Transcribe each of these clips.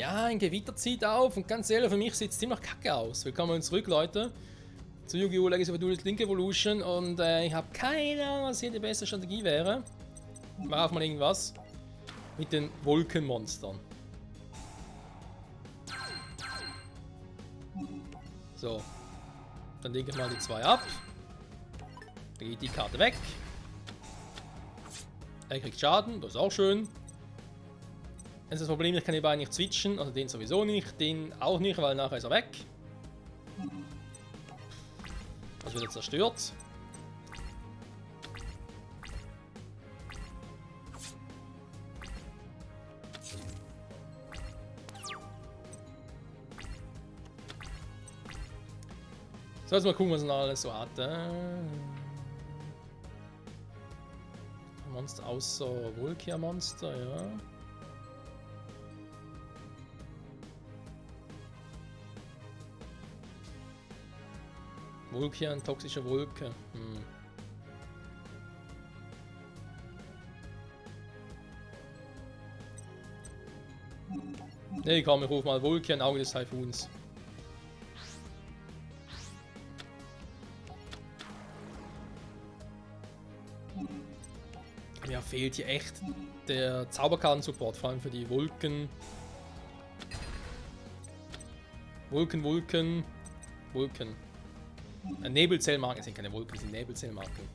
Ja, ein Gewitter zieht auf und ganz ehrlich, für mich sieht es ziemlich kacke aus. Willkommen zurück, Leute, zu Yu-Gi-Oh! Legacy of Duelist Link Evolution und ich habe keine Ahnung, was hier die beste Strategie wäre. Ich mache auch mal irgendwas mit den Wolkenmonstern. So, dann lege ich mal die 2 ab. Dann geht die Karte weg. Er kriegt Schaden, das ist auch schön. Jetzt ist das Problem, ich kann die beiden nicht switchen, also den sowieso nicht, den auch nicht, weil nachher ist er weg. Das wird jetzt zerstört. So, jetzt mal gucken, was er noch alles so hat. Monster außer Volkia-Monster, ja. Vulkan, toxische Wolke. Nee, komm, ich ruf mal Vulkan, Auge des Taifuns. Mir fehlt hier echt der Zauberkarten-Support, vor allem für die Wolken. Wolken. Nebelzellmarken sind keine Wolken, sind Nebelzellmarken.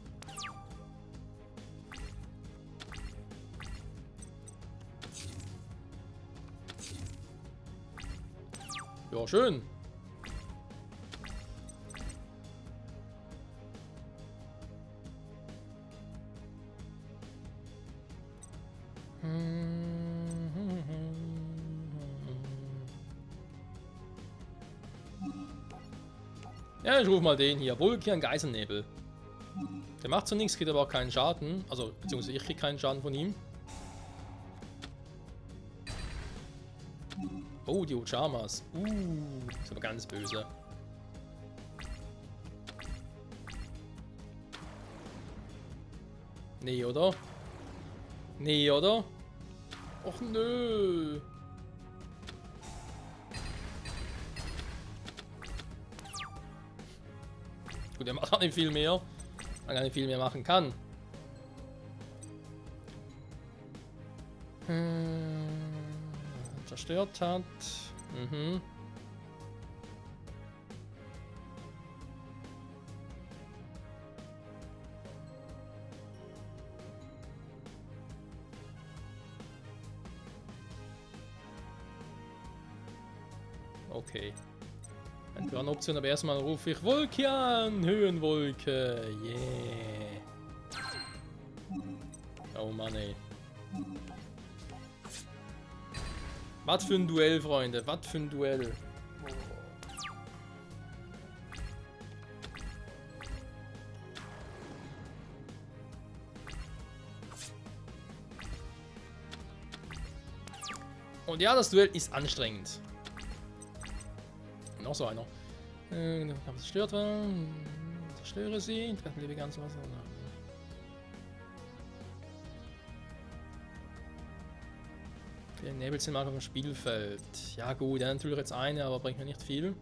Ja, schön. Ja, ich rufe mal den hier. Vulkan Geiselnebel. Der macht so nichts, kriegt aber auch keinen Schaden. Also, beziehungsweise ich kriege keinen Schaden von ihm. Oh, die Uchamas. Ist aber ganz böse. Nee, oder? Nee, oder? Och, nö. Gut, er macht auch nicht viel mehr. Man gar nicht viel mehr machen kann. Zerstört hat. Okay. Eine Turn-Option, aber erstmal rufe ich Vulkan, Höhenwolke, yeah. Oh Mann, ey. Was für ein Duell, Freunde, was für ein Duell. Und ja, das Duell ist anstrengend. Noch so einer. Zerstört werden. Zerstöre sie. Treffen lebe ganz was. Okay, Nebelzimmer auf dem Spielfeld. Ja gut, ja, natürlich jetzt eine, aber bringt mir nicht viel.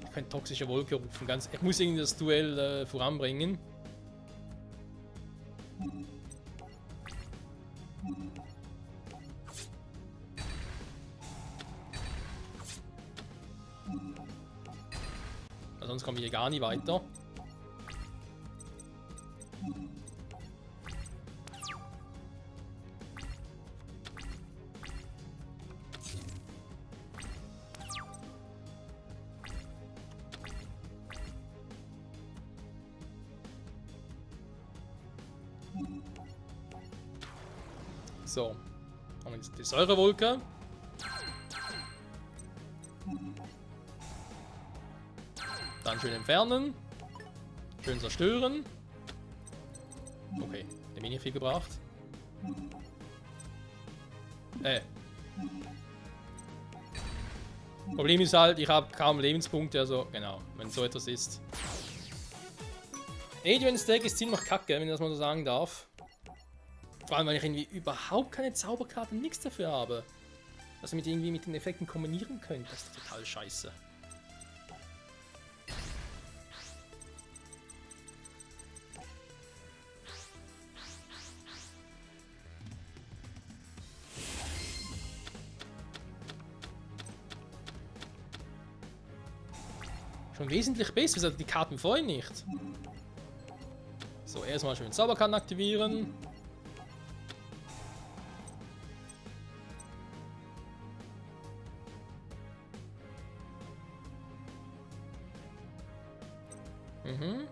Ich könnte toxische Wolke rufen. Ich muss irgendwie das Duell voranbringen. Sonst kommen wir hier gar nicht weiter. So, haben wir jetzt die Säurewolke. Dann schön entfernen. Schön zerstören. Okay, der mir nicht viel gebracht. Problem ist halt, ich habe kaum Lebenspunkte, also genau, wenn so etwas ist. Adrian's Deck ist ziemlich kacke, wenn ich das mal so sagen darf. Vor allem, weil ich irgendwie überhaupt keine Zauberkarte, nichts dafür habe. Dass ihr irgendwie mit den Effekten kombinieren könnt. Das ist total scheiße. Schon wesentlich besser, also die Karten vorhin nicht. So, erstmal schön Zauberkarten aktivieren. Mhm.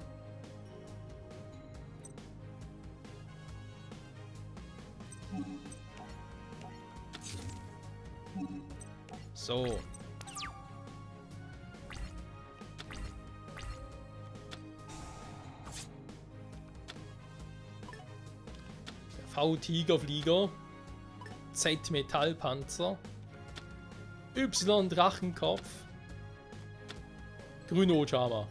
So. V-Tigerflieger, Z-Metallpanzer, Y-Drachenkopf, grüne Ojama.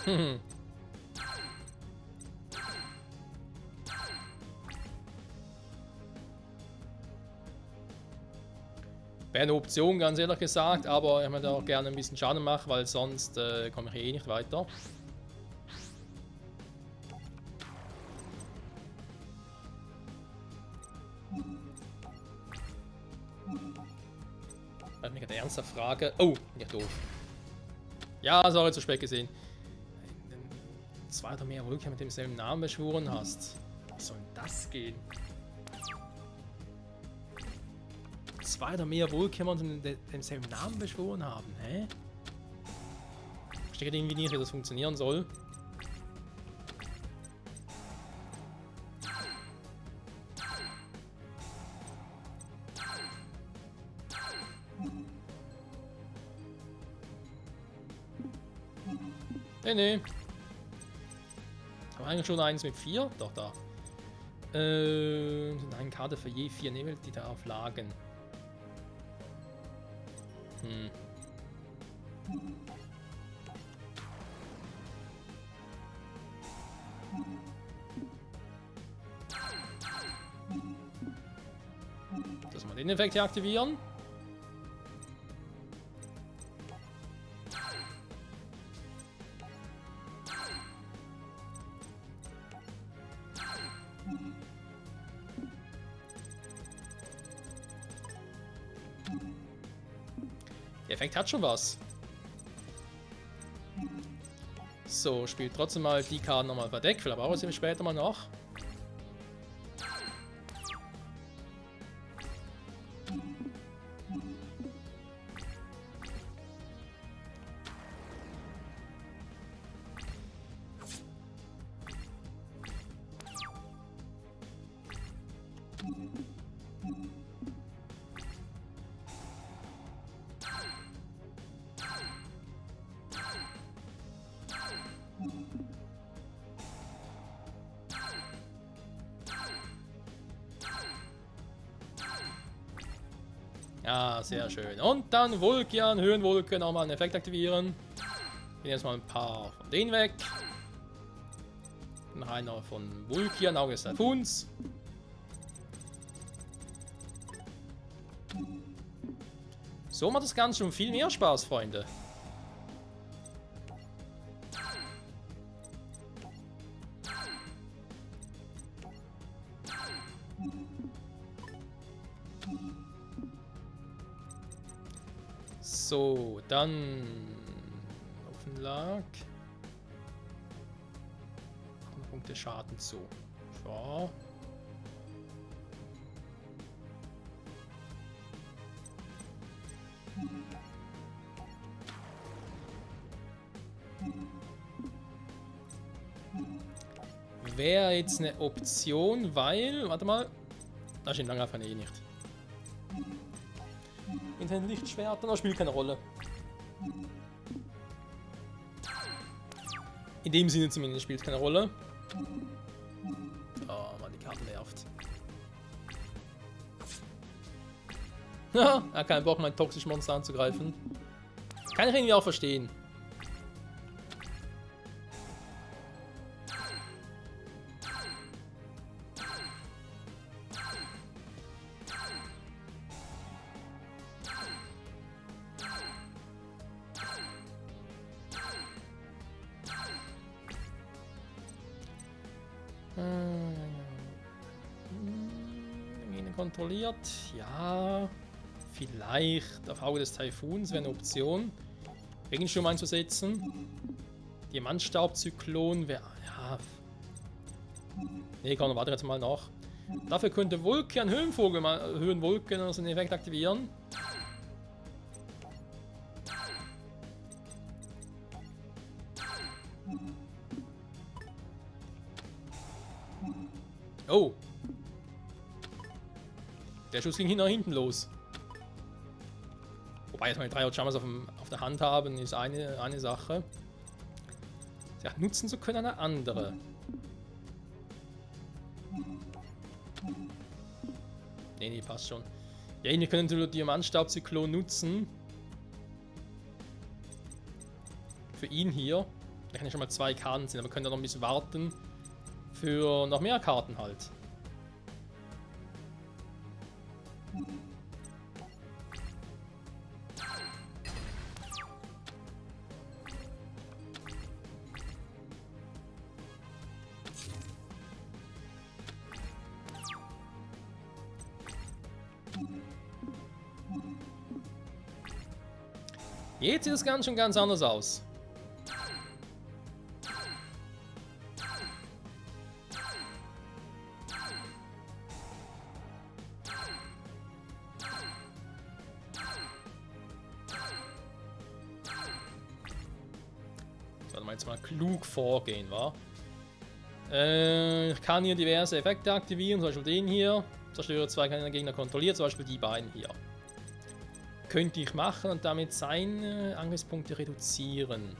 Hm. Wäre eine Option, ganz ehrlich gesagt, aber ich möchte auch gerne ein bisschen Schaden machen, weil sonst komme ich eh nicht weiter. Ich habe mich eine ernste Frage. Oh, nicht doof. Ja, sorry, zu spät gesehen. Zwei oder mehr Vulkan mit demselben Namen beschworen hast. Wie soll denn das gehen? Zwei oder mehr Vulkan mit demselben Namen beschworen haben, hä? Ich verstehe irgendwie nicht, wie das funktionieren soll. Nee. Aber eigentlich schon eins mit 4. Doch, da. Sind eine Karte für je 4 Nebel, die darauf lagen. Hm. Dass wir den Effekt hier aktivieren. Der Effekt hat schon was. So, spielt trotzdem mal die Karten nochmal verdeckt. Vielleicht brauchen wir sie später mal noch. Ja, sehr schön. Und dann Vulkan, Höhenvulkan, nochmal einen Effekt aktivieren. Gehen jetzt mal ein paar von denen weg. Noch einer von Vulkan, Auge des Taifuns. So macht das Ganze schon viel mehr Spaß, Freunde. So, dann offen lag. Punkte Schaden zu. So. wäre jetzt eine Option, weil... Warte mal. Da steht lange einfach eh nicht. Interne Lichtschwerter, das spielt keine Rolle. In dem Sinne zumindest spielt es keine Rolle. Oh Mann, die Karte nervt. Haha, er hat keinen Bock, mein toxisches Monster anzugreifen. Kann ich irgendwie auch verstehen. Kontrolliert, ja, vielleicht auf Auge des Taifuns wäre eine Option. Regenschirm einzusetzen. Diamantstaubzyklon wäre, ja. Ne, komm, warte jetzt mal nach. Dafür könnte Vulkan Höhenvogel mal Höhenwolken also den Effekt aktivieren. Oh. Der Schuss ging nach hinten los. Wobei jetzt mal 3 Jammers auf der Hand haben, ist eine Sache. Ja, nutzen zu können eine andere. Nee, passt schon. Ja, wir können den Diamantstaubzyklon nutzen. Für ihn hier. Da kann ja schon mal 2 Karten ziehen, aber wir können ja noch ein bisschen warten. Für noch mehr Karten halt. Jetzt sieht das schon ganz anders aus. Sollte man jetzt mal klug vorgehen, wa? Ich kann hier diverse Effekte aktivieren, zum Beispiel den hier. Zerstöre 2 Gegner kontrolliert, zum Beispiel die beiden hier. Könnte ich machen und damit seine Angriffspunkte reduzieren.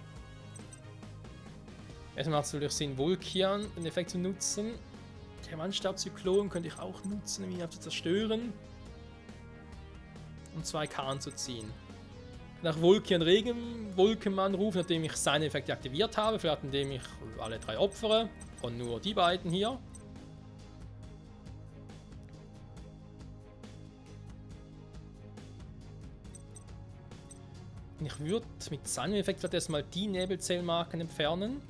Erstmal macht es natürlich Sinn, Vulkan den Effekt zu nutzen. Diamantstaubzyklon könnte ich auch nutzen, um ihn zu zerstören. Um 2 Karten zu ziehen. Nach Vulkan Regenwolkenmann rufen, nachdem ich seine Effekte aktiviert habe, vielleicht indem ich alle 3 opfere. Und nur die beiden hier. Und ich würde mit seinem Effekt vielleicht erstmal die Nebelzellmarken entfernen,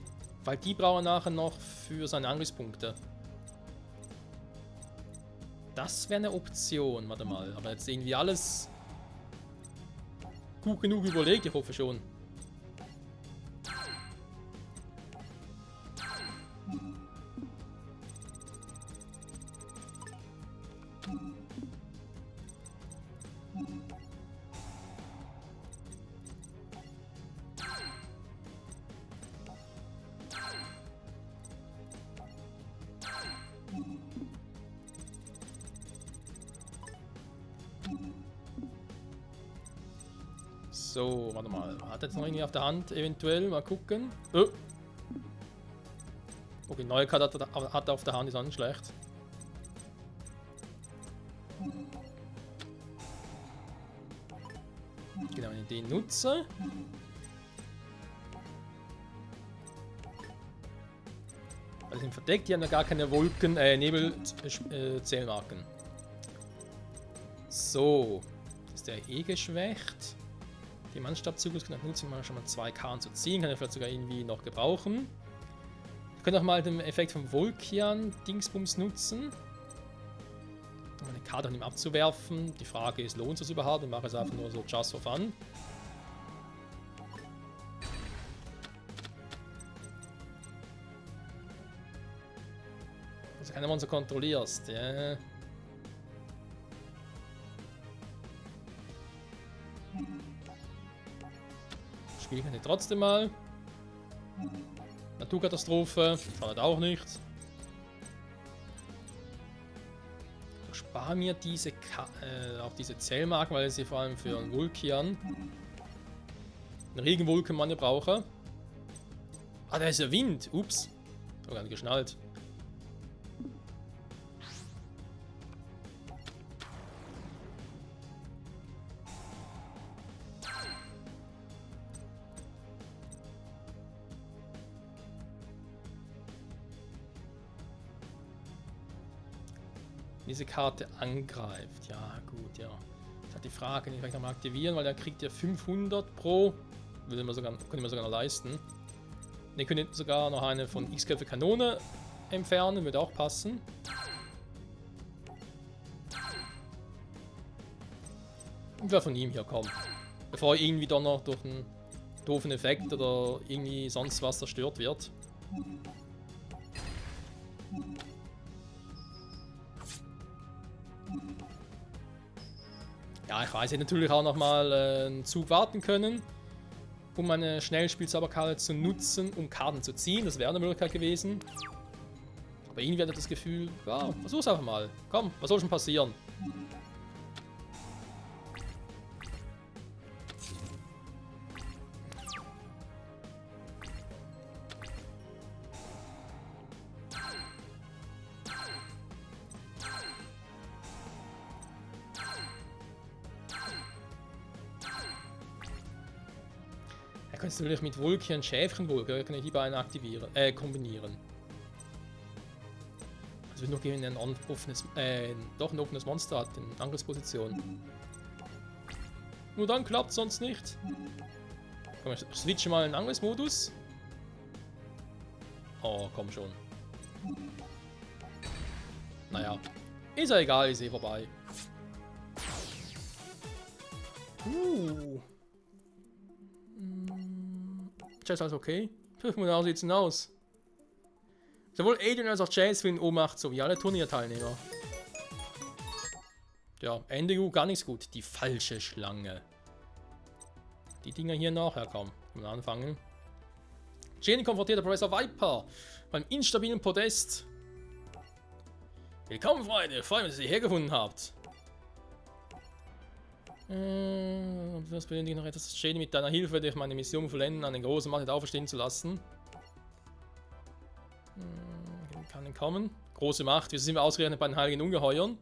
weil die brauchen nachher noch für seine Angriffspunkte. Das wäre eine Option, warte mal, aber jetzt irgendwie alles gut genug überlegt, ich hoffe schon. So, warte mal. Hat er jetzt noch irgendwie auf der Hand? Eventuell, mal gucken. Oh. Okay, neue Karte hat er auf der Hand, ist auch nicht schlecht. Genau, wenn ich den nutze. Also sind verdeckt, die haben ja gar keine Nebelzählmarken. So, ist der eh geschwächt. Die Mannstabzyklus kann ich nutzen, um schon mal 2 Karten zu ziehen, kann ich vielleicht sogar irgendwie noch gebrauchen. Ich könnte auch mal den Effekt vom Vulkan Dingsbums nutzen, um eine Karte an ihm abzuwerfen. Die Frage ist, lohnt es überhaupt? Ich mache es einfach nur so just for fun. Also keine Monster kontrollierst, ja. Spiel kann ich trotzdem mal. Naturkatastrophe, schadet auch nicht. spare mir diese auch diese Zellmarken, weil ich sie vor allem für einen Vulkan, einen Regenvulkan brauche. Ah, da ist ja Wind. Ups. Hab gar nicht geschnallt. Diese Karte angreift. Ja, gut, ja. Das hat die Frage, den kann ich nochmal aktivieren, weil der kriegt ja 500 pro. Könnte man sogar noch leisten. Den könnte sogar noch eine von X-Köpfe Kanone entfernen, würde auch passen. Und wer von ihm hier kommt. Bevor er irgendwie doch noch durch einen doofen Effekt oder irgendwie sonst was zerstört wird. Ja, ich weiß, ich hätte natürlich auch noch mal einen Zug warten können, um meine Schnellspielzauberkarte zu nutzen, um Karten zu ziehen. Das wäre eine Möglichkeit gewesen. Aber irgendwie hatte das Gefühl, ja, versuch's einfach mal. Komm, was soll schon passieren? Er könnte natürlich mit Vulkan Schäfchenvulkan, kann ich die beiden aktivieren, kombinieren. Also wird nur gegen ein offenes, doch ein offenes Monster hat, in Angriffsposition. Nur dann klappt sonst nicht. Komm, ich switche mal in den Angriffsmodus. Oh, komm schon. Naja, ist ja egal, ist eh vorbei. Ist alles okay? Wie sieht's denn aus? Sowohl Adrian als auch Chase für den Ohnmacht, so wie alle Turnierteilnehmer. Ja, Ende gut, gar nichts gut. Die falsche Schlange. Die Dinger hier nachher kommen. Können wir anfangen. Jenny konfrontiert der Professor Viper beim instabilen Podest. Willkommen, Freunde. Freut mich, dass ihr hergefunden habt. Das benötigt noch etwas. Jenny, mit deiner Hilfe durch meine Mission vollenden, einen großen Mann auferstehen zu lassen. Kann kommen. Große Macht. Wieso sind wir ausgerechnet bei den heiligen Ungeheuern?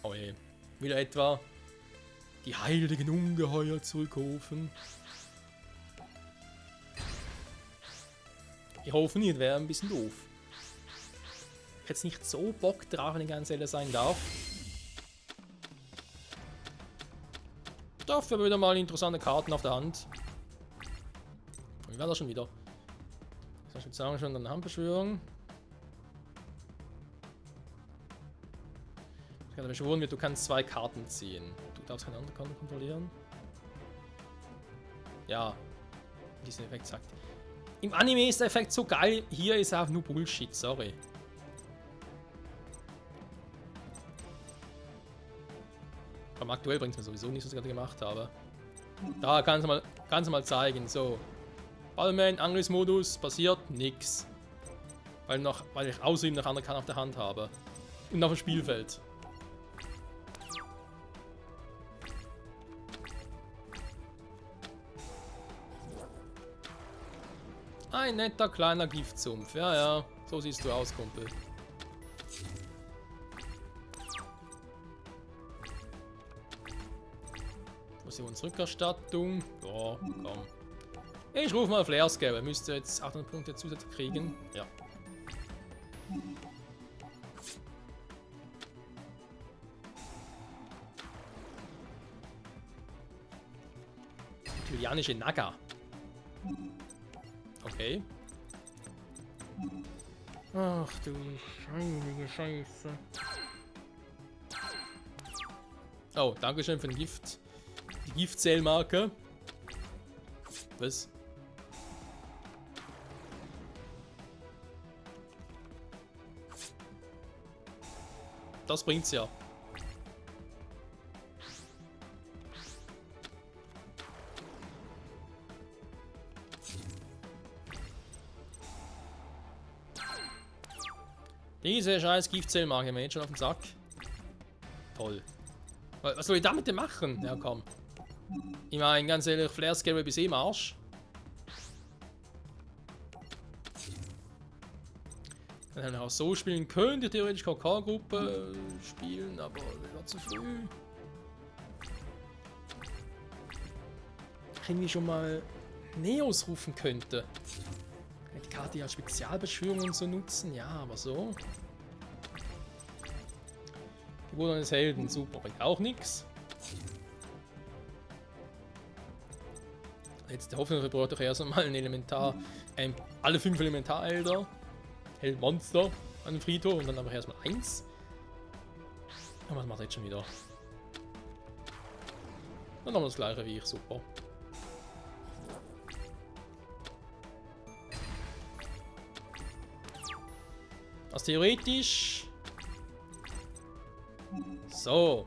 Oh je. Wieder etwa die heiligen Ungeheuer zurückrufen. Ich hoffe nicht, wäre ein bisschen doof. Ich hätte jetzt nicht so Bock drauf, wenn ich ganz ehrlich sein darf. Dafür wieder mal interessante Karten auf der Hand. Wie war das schon wieder? Ich würde sagen, schon eine Handbeschwörung. Ich kann beschworen wird, du kannst 2 Karten ziehen. Du darfst keine andere Karte kontrollieren. Ja, diesen Effekt sagt. Im Anime ist der Effekt so geil, hier ist er auch nur Bullshit, sorry. Aber aktuell bringt es mir sowieso nicht, was ich gerade gemacht habe. Da kannst du mal zeigen, so. Ballman, Angriffsmodus, passiert nix. Weil ich außerdem noch andere Karten auf der Hand habe. Und auf dem Spielfeld. Ein netter kleiner Giftsumpf. Ja, ja, so siehst du aus, Kumpel. Rückerstattung. Ja, komm. Ich rufe mal Flarescale. Er müsste jetzt 800 Punkte zusätzlich kriegen. Ja. Julianische Naga. Okay. Ach du heilige Scheiße. Oh, dankeschön für den Gift. Die Giftzählmarke. Was? Das bringt's ja. Diese scheiß Giftzellen mag ich mir jetzt schon auf den Sack. Toll. Was soll ich damit denn machen? Ja, komm. Ich meine, ganz ehrlich, Flare-Scale bis im Arsch. Dann hätte ich auch so spielen können, die theoretisch KK-Gruppe spielen, aber das war zu früh. Ich irgendwie schon mal Neos rufen könnte. Die Karte als Spezialbeschwörung und so nutzen, ja, aber so. Die Bruder eines Helden, super, bringt auch nichts. Jetzt der Hoffnung, wir brauchen doch erst einmal ein Elementar, alle 5 Elementarelder, Monster an dem Friedhof und dann aber erstmal 1. Aber was macht er jetzt schon wieder? Dann haben wir das gleiche wie ich, super. Also theoretisch. So.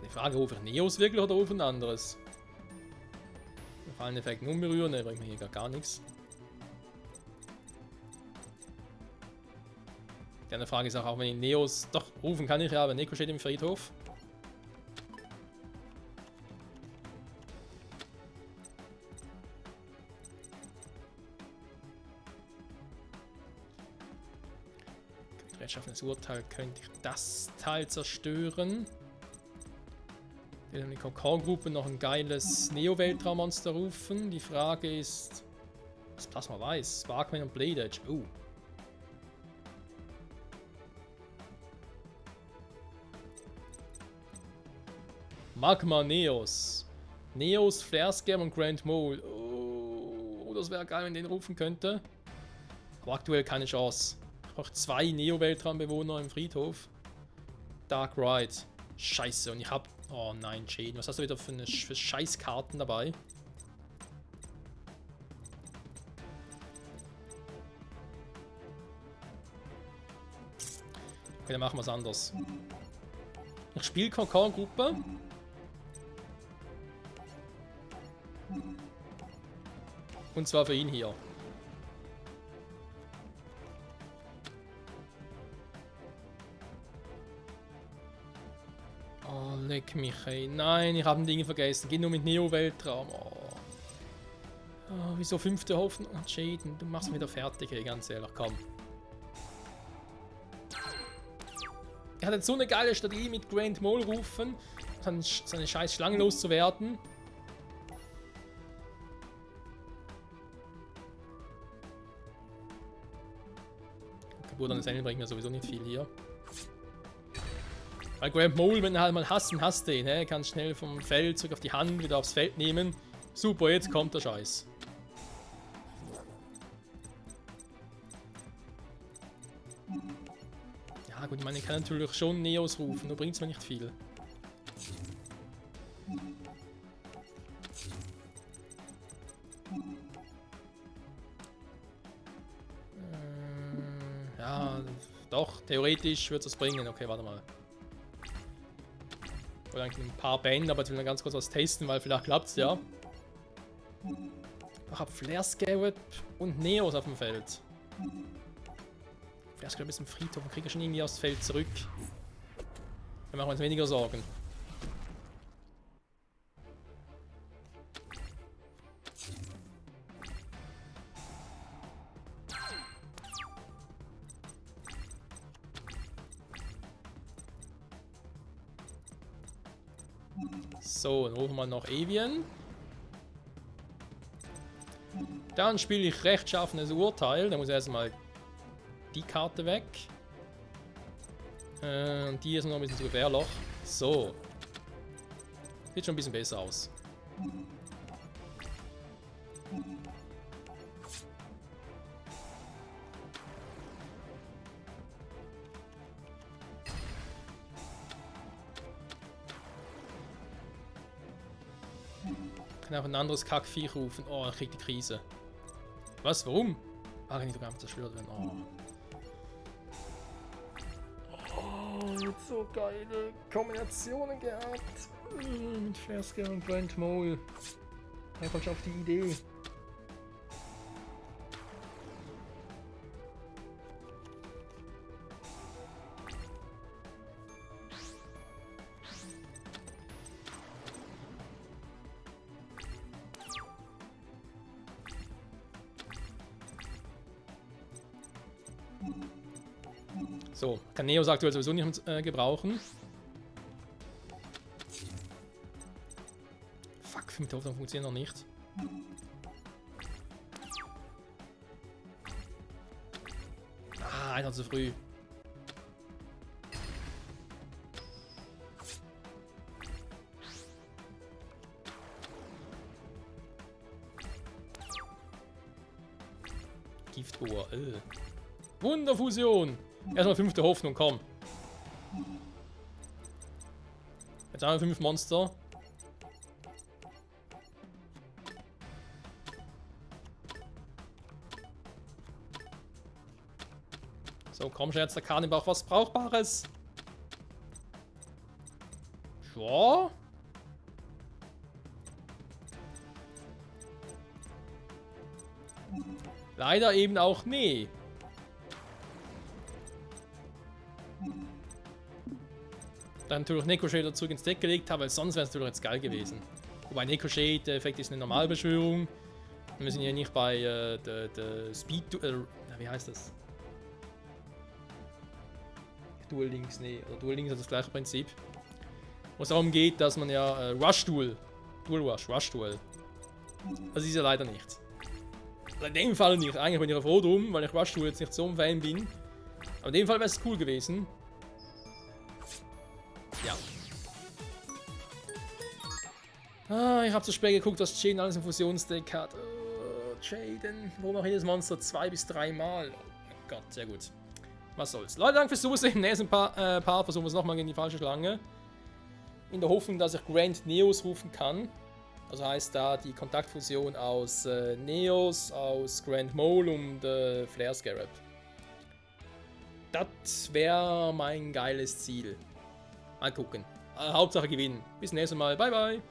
Die Frage, rufe ich Neos wirklich oder rufe ein anderes? Den Falleneffekt nur berühren, der bringt mir hier gar nichts. Die andere Frage ist auch, wenn ich Neos. Doch, rufen kann ich ja, aber Neko steht im Friedhof. Rechtschaffenes Urteil könnte ich das Teil zerstören. In der KK-Gruppe noch ein geiles Neo-Weltraummonster rufen. Die Frage ist, was Plasma weiß, Sparkman und Blade Edge. Oh. Magma Neos. Neos, Flare-Scam und Grand Mole. Oh, das wäre geil, wenn ich den rufen könnte. Aber aktuell keine Chance. Ich brauche 2 Neo-Weltraumbewohner im Friedhof. Dark Ride. Scheiße, und ich hab. Oh nein, Jaden. Was hast du wieder für Scheißkarten dabei? Okay, dann machen wir es anders. Ich spiele KK-Gruppe. Und zwar für ihn hier. Oh, leck mich, ey. Nein, ich habe ein Ding vergessen. Geht nur mit Neo-Weltraum. Oh. Oh, wieso 5. Hoffnung? Oh, Jaden, du machst mich wieder fertig, ey, ganz ehrlich, komm. Er hat jetzt so eine geile Strategie mit Grand Mole rufen, seine scheiß Schlange loszuwerden. Geburt eines Engel bringt mir sowieso nicht viel hier. Weil Grand Mole, wenn du halt mal hast den, he? Kannst schnell vom Feld zurück auf die Hand, wieder aufs Feld nehmen. Super, jetzt kommt der Scheiß. Ja gut, ich meine, ich kann natürlich schon Neos rufen, nur bringt es mir nicht viel. Ja, doch, theoretisch wird es bringen. Okay, warte mal. Oder eigentlich ein paar Bände, aber jetzt will ich ganz kurz was testen, weil vielleicht klappt es ja. Ich habe Flare-Scale und Neos auf dem Feld. Flare-Scale ist im Friedhof und kriege ich schon irgendwie aufs Feld zurück. Dann machen wir uns weniger Sorgen. So, dann rufen wir noch Evian. Dann spiele ich rechtschaffenes Urteil. Da muss erstmal die Karte weg. Und die ist noch ein bisschen zu gefährlich. So. Sieht schon ein bisschen besser aus. Ich kann auch ein anderes Kackviech rufen. Oh, ich krieg die Krise. Was? Warum? Ah, kann ich doch einfach zerstört werden. Oh, jetzt so geile Kombinationen gehabt. Mit Flare-Scale und Grand Mole. Da kommst du auf die Idee. So, kann Neos aktuell sowieso nicht gebrauchen. Fuck, 5 Hoffnung funktioniert noch nicht. Ah, einer zu früh. Giftbohr. Wunderfusion. Erstmal 5. Hoffnung, komm. Jetzt haben wir 5 Monster. So, komm schon jetzt, der Kahn braucht was Brauchbares. Ja. Leider eben auch nee. Dann natürlich Necroshade zurück ins Deck gelegt habe, weil sonst wäre es natürlich jetzt geil gewesen. Wobei Necroshade, der Effekt ist eine Normalbeschwörung. Und wir sind ja nicht bei der Speed... wie heißt das? Dual Links, nee. Oder Dual Links hat das gleiche Prinzip. Wo es darum geht, dass man ja Rush Duel. Dual Rush Duel. Das ist ja leider nichts. Also in dem Fall nicht. Eigentlich bin ich ja froh drum, weil ich Rush Duel jetzt nicht so ein Fan bin. Aber in dem Fall wäre es cool gewesen. Ja. Ah, ich habe zu spät geguckt, was Jaden alles im Fusionsdeck hat. Oh, Jaden. Warum auch jedes Monster 2 bis 3 Mal? Oh mein Gott, sehr gut. Was soll's. Leute, danke fürs Zusehen. Im nächsten Part versuchen wir es nochmal gegen die falsche Schlange. In der Hoffnung, dass ich Grand Neos rufen kann. Also heißt da die Kontaktfusion aus Neos, aus Grand Mole und Flare Scarab. Das wäre mein geiles Ziel. Mal gucken. Hauptsache gewinnen. Bis nächstes Mal. Bye, bye.